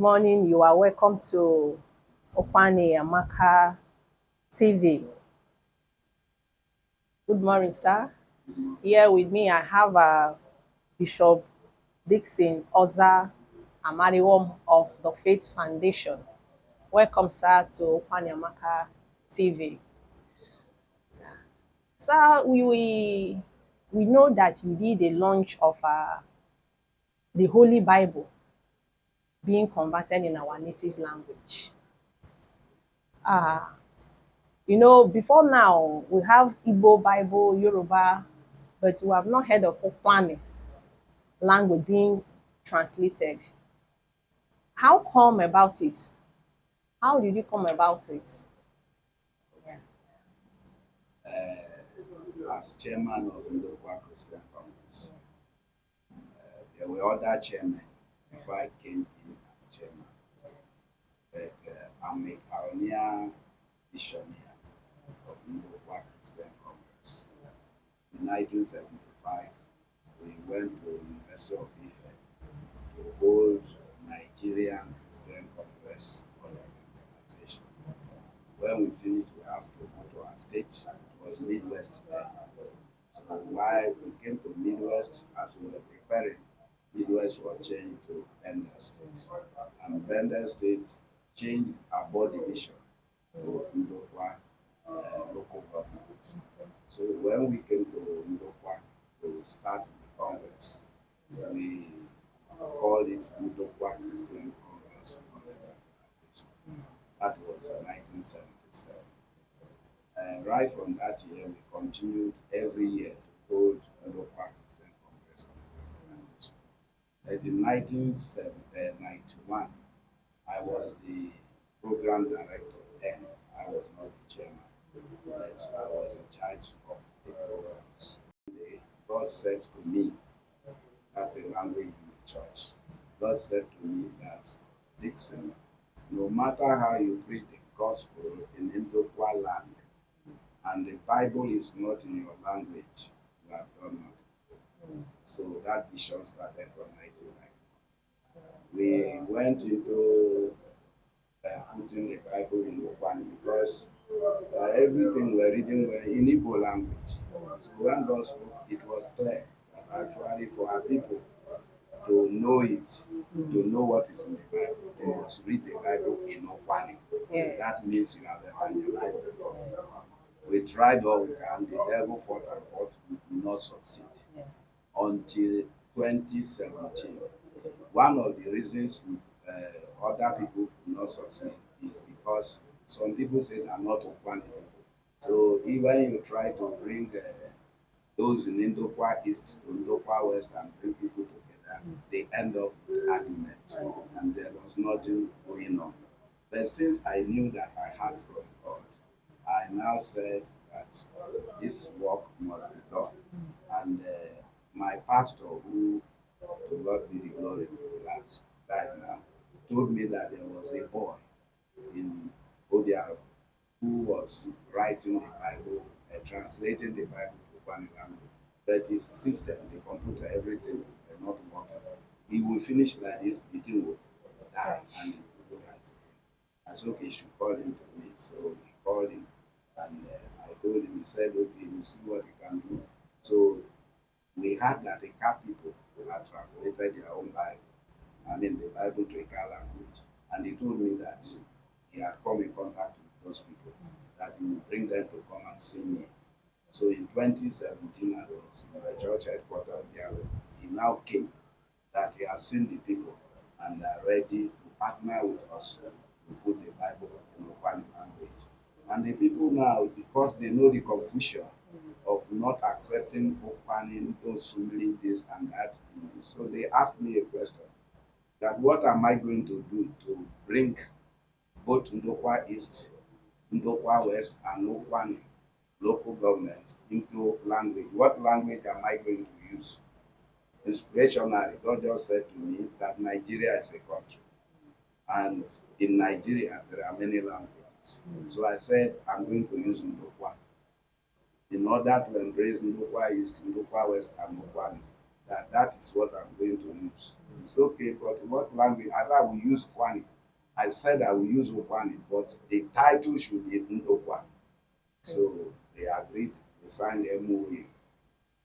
morning. You are welcome to Ukwuani Amaka TV. Good morning, sir. Here with me, I have Bishop Dickson, Ozah, Amariwom of the Faith Foundation. Welcome, sir, to Ukwuani Amaka TV. Sir, we know that you did a launch of the Holy Bible being converted in our native language. Before now, we have Igbo Bible, Yoruba, but we have not heard of Ukwuani language being translated. How come about it? How did you come about it? As chairman of the local Christian Congress, there were other chairmen before I came in as chairman. But I'm a pioneer missionary of the local Christian Congress. In 1975, we went to the University of Ife to hold Nigerian Christian Congress on evangelization. When we finished, we asked to go to our state. It was Midwest then. So while we came to Midwest, as we were preparing, Midwest was changed to Bender State. And Bender State changed our board division to Ndokwa local government. So when we came to Ndokwa to start the Congress, we called it Ndokwa Christian Congress on Evangelization. That was 1977. Right from that year, we continued every year to hold Ndokwa Christian Congress on Evangelization. In 1991, I was the program director. Then I was not the chairman, but I was in charge of the programs. God said to me, that's a language in the church. God said to me that, Dickson, no matter how you preach the gospel in Ndokwa land, and the Bible is not in your language, you have done nothing. So that vision started from 1990. We went into putting the Bible in Ukwuani because everything we're reading were in Igbo language. So when God spoke, it was clear that actually for our people to know it, to know what is in the Bible, they must read the Bible in Ukwuani. Yes. That means you have evangelized the Lord. We tried all we can, the devil fought and fought, we could not succeed. Until 2017. One of the reasons other people could not succeed is because some people say they are not Ukwuani people. So even you try to bring those in Ndokwa East to Ndokwa West and bring people together, they end up with argument, and there was nothing going on. But since I knew that I had from God, I now said that this work must be done. And my pastor, who to God be the glory, has died now, told me that there was a boy in Odiaro who was writing the Bible, translating the Bible to Ukwuani language. But his system, the computer, everything were not working. He will finish like this, the thing will die, and he will go right again. I said, okay, you should call him to me. So he called him, and I told him, he said, okay, we'll see what he can do. So we had that the Car people who had translated their own Bible, the Bible to a Car language. And he told me that he had come in contact with those people, that he would bring them to come and see me. So in 2017, I was in the church headquarters there. He now came, that he has seen the people and are ready to partner with us to put the Bible in Ukwuani language. And the people now, because they know the confusion of not accepting Ukwuani, those Sumili, this and that, so they asked me a question, that what am I going to do to bring both Ndokwa East, Ndokwa West, and Ukwuani local government into language? What language am I going to use? Inspirationally, God just said to me that Nigeria is a country. And in Nigeria, there are many languages. So I said, I'm going to use Ndokwa in order to embrace Ndokwa East, Ndokwa West, and Ukwuani. that that is what I'm going to use. It's okay, but what language? As I will use Kwani. I said I will use Ukwuani, but the title should be Ndokwa. So they agreed, they signed the MOU,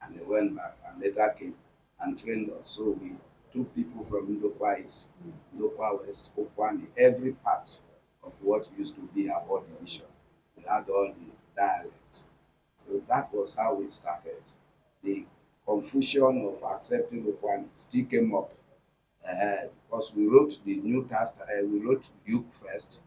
and they went back and later came and trained us. So we took people from Ndokwa East, Ndokwa West, Ukwuani, every part of what used to be our division. We had all the dialects. So that was how we started. The confusion of accepting Ukwuani still came up because we wrote the New Testament, we wrote Luke first,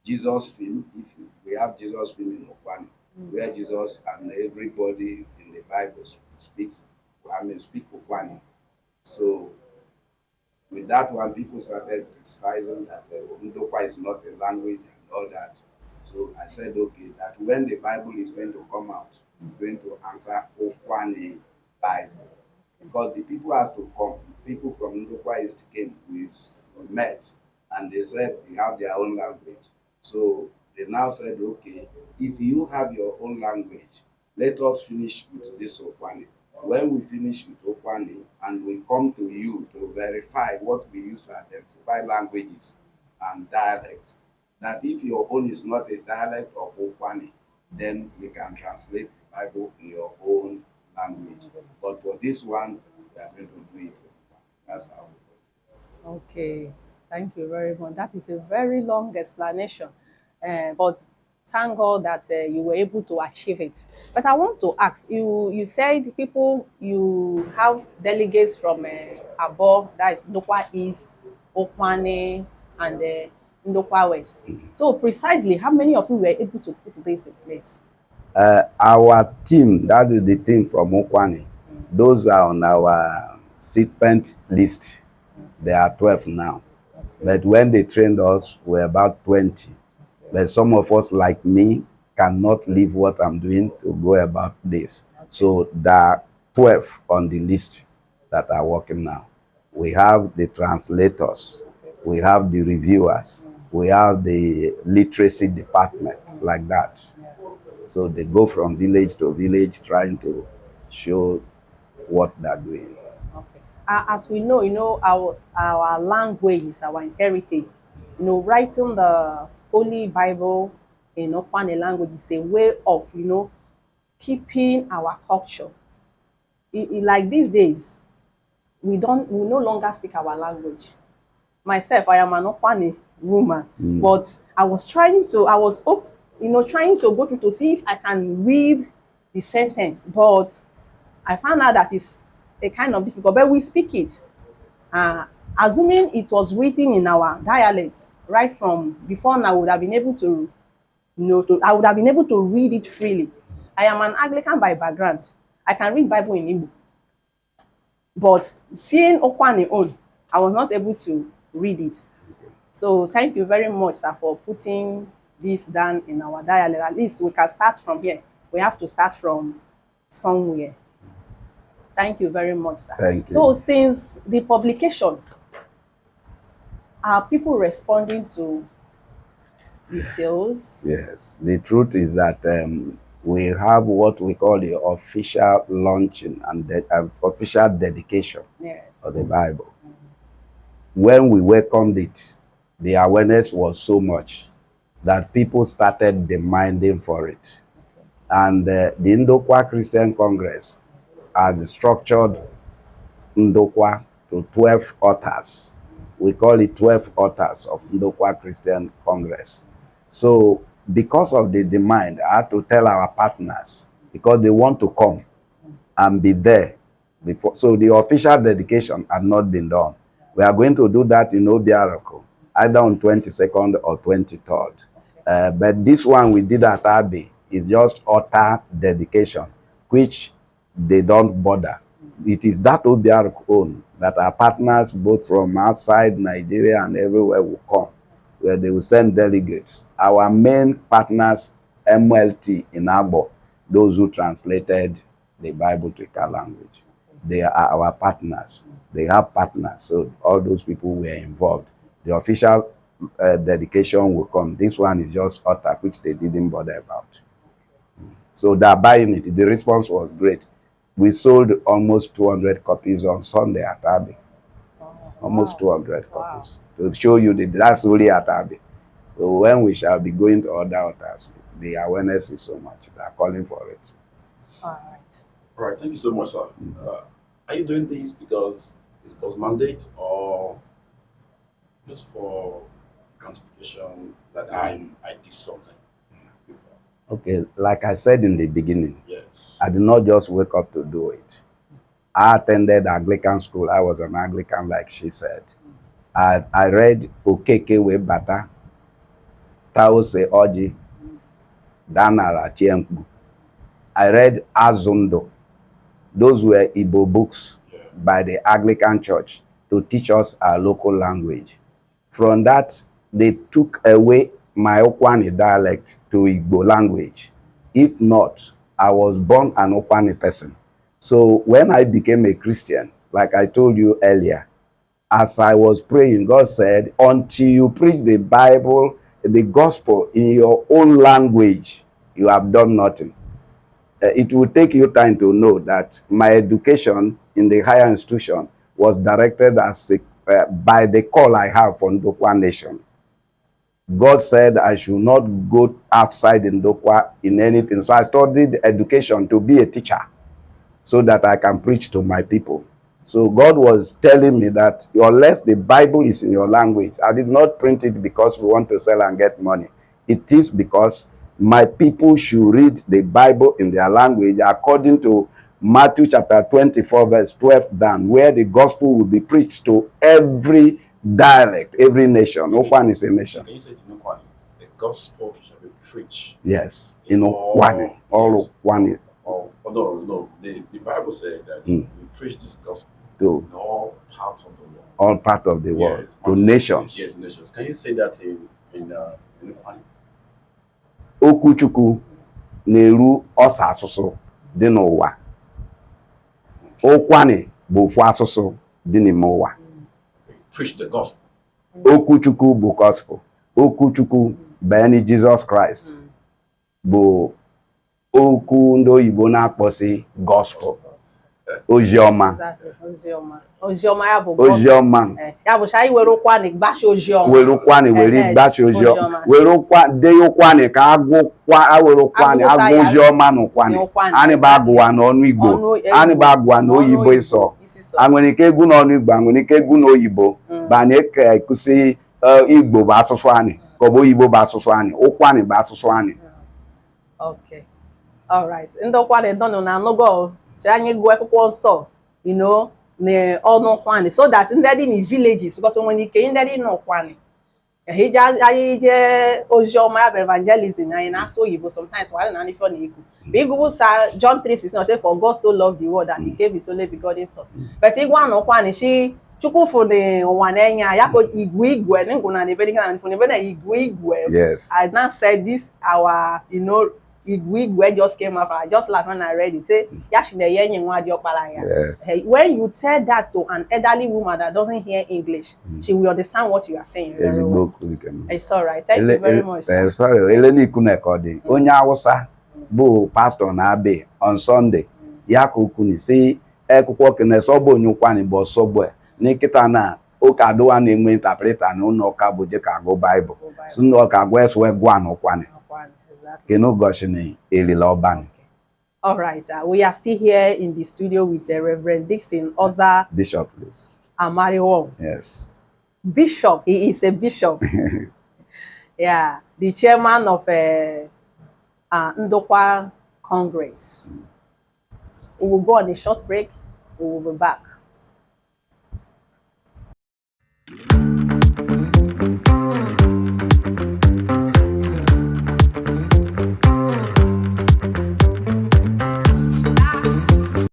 Jesus film. If we have Jesus film in Ukwuani, where Jesus and everybody in the Bible speaks, speak Ukwuani. So with that one, people started criticizing that Ndokwa is not a language and all that. So I said, okay, that when the Bible is going to come out, it's going to answer Ukwuani Bible. Because the people had to come. People from Ndokwa East came, we met, and they said they have their own language. So they now said, okay, if you have your own language, let us finish with this Ukwuani. When we finish with Ukwuani and we come to you to verify what we use to identify languages and dialects, that if your own is not a dialect of Ukwuani, then we can translate the Bible in your own language. But for this one, we are going to do it. That's how we do it. Okay, thank you very much. That is a very long explanation, but thank God that you were able to achieve it. But I want to ask you said people, you have delegates from above, that is Ndokwa East, Ukwuani, and Ndokwa West. So precisely, how many of you were able to put this in place? Our team, that is the team from Ukwuani, those are on our stipend list. There are 12 now. But when they trained us, we're about 20. But some of us, like me, cannot leave what I'm doing to go about this. So there are 12 on the list that are working now. We have the translators, we have the reviewers, we have the literacy department, like that. So they go from village to village trying to show what they're doing. Okay. As we know, our language is our heritage. Writing the Holy Bible in Ukwuani language is a way of, keeping our culture. Like these days, we no longer speak our language. Myself, I am an Ukwuani woman, but I was trying to go through to see if I can read the sentence, but I found out that it's a kind of difficult, but we speak it. Assuming it was written in our dialect, right from before now, I would have been able to, I would have been able to read it freely. I am an Anglican by background. I can read Bible in Igbo. But seeing Ukwuani own, I was not able to read it. So thank you very much, sir, for putting this down in our dialect. At least we can start from here. We have to start from somewhere. Thank you very much, sir. Thank you. So since the publication, are people responding to the sales? Yes, the truth is that we have what we call the official launching and official dedication Yes. of the Bible. When we welcomed it, the awareness was so much that people started demanding for it. And the Ndokwa Christian Congress has structured Ndokwa to 12 authors. We call it 12 authors of Ndokwa Christian Congress. So because of the demand, I had to tell our partners, because they want to come and be there before. So the official dedication had not been done. We are going to do that in Obiaroko, either on 22nd or 23rd. But this one we did at Abbey is just author dedication, which they don't bother. It is that Obiaroko own that our partners, both from outside Nigeria and everywhere, will come, where they will send delegates. Our main partners, MLT in Agbo, those who translated the Bible to Ika language, they are our partners. They have partners, so all those people were involved. The official dedication will come. This one is just utter, which they didn't bother about. So they're buying it. The response was great. We sold almost 200 copies on Sunday at Abbey. Almost Wow. 200 copies. To show you that that's only at Abbey. So when we shall be going to other altars, the awareness is so much. They are calling for it. All right. All right. Thank you so much, sir. Are you doing this because it's God's mandate or just for gratification that I did something? Okay, like I said in the beginning, Yes. I did not just wake up to do it. I attended Anglican school. I was an Anglican, like she said. I read Okeke we Bata, Taose Oji, Danara Chiempu. I read Azundo. Those were Igbo books by the Anglican Church to teach us our local language. From that, they took away my Ukwuani dialect to Igbo language. If not, I was born an Ukwuani person. So when I became a Christian, like I told you earlier, as I was praying, God said, until you preach the Bible, the gospel in your own language, you have done nothing. It will take you time to know that my education in the higher institution was directed as by the call I have for Ndokwa Nation. God said I should not go outside Ndokwa in anything. So I studied education to be a teacher so that I can preach to my people. So God was telling me that unless the Bible is in your language, I did not print it because we want to sell and get money. It is because my people should read the Bible in their language according to Matthew chapter 24 verse 12 down, where the gospel will be preached to every dialect, every nation. Ukwuani is a nation. Can you say it in Ukwuani? The gospel shall be preached. Yes, in Ukwuani. All yes. Ukwuani. Oh, no. The Bible said that we preach this gospel to in all parts of the world. All part of the world. Yes, to nations. Yes, nations. Can you say that in Ukwuani? Okwuchukwu na-eru ọsa asụsụ dị n'ụwa. Ukwuani bụ ofu asụsụ dị n'ime ụwa. Preach the gospel. Okwuchukwu bụ gospel. Okwuchukwu bụ Jesus Christ bụ okwu ndị oyibo na-akpọsị gospel. Oziọma. Oziọma ya bụ Oziọma. Ya bụ anyị were Ukwuani gbashi oziọma. Were Ukwuani were gbashi oziọma. Were Ukwuani ka agụkwa were Ukwuani agụ oziọma n'Ukwuani. Anyị bụ agụwa n'ọnụ Igbo. Anyị bụ agụwa n'oyibo ịsọ. Anwere ike egwu n'ọnụ Igbo, anwere ike egwu n'oyibo. Banye ekusi Igbo bụ asụsụ anyị, ka ọ bụ oyibo bụ asụsụ anyị. Ukwuani bụ asụsụ anyị. Okay. All right. Ndị Ukwuani dọnụ na anụgo anyị gụọ akwụkwọ nsọ, na ọnụ Ukwuani, so that ndị dị in villages, because nwere ike ndị dị n'Ukwuani anyị je oziọma ya bụ evangelism anyị na-asụ oyibo sometimes while na ife ọ na-ekwu. Igwu sa John 3:16 say for God so loved the world that he gave his only begotten son. But igwa na Ukwuani shi Chukwu fụrụ ụwa n'anya ya ko igwe ngụ na Evangelical and fụrụ na igwe. Yes. I now said this our Igwe just came after. I just laughed when I read it. Say, yes. When you tell that to an elderly woman that doesn't hear English, she will understand what you are saying very well. It's all right. Thank you very much. Sorry, Eleni Kunekodi. Onye Hausa bụ pastor na Abbey on Sunday. Ya ka ukwu si ekwukwo kene sobo onye Ukwuani bụ sobo n'ikita na ụka adụwa na-enwe interpreter na ụlọ ụka bụ je ka agụ Bible. Si na ụka agụ eswe gwa na Ukwuani. All right, we are still here in the studio with Reverend Dickson, Ozah. Bishop, please. Amariwo. Yes. Bishop, he is a bishop. Yeah, the chairman of Ndokwa Congress. We will go on a short break. We will be back.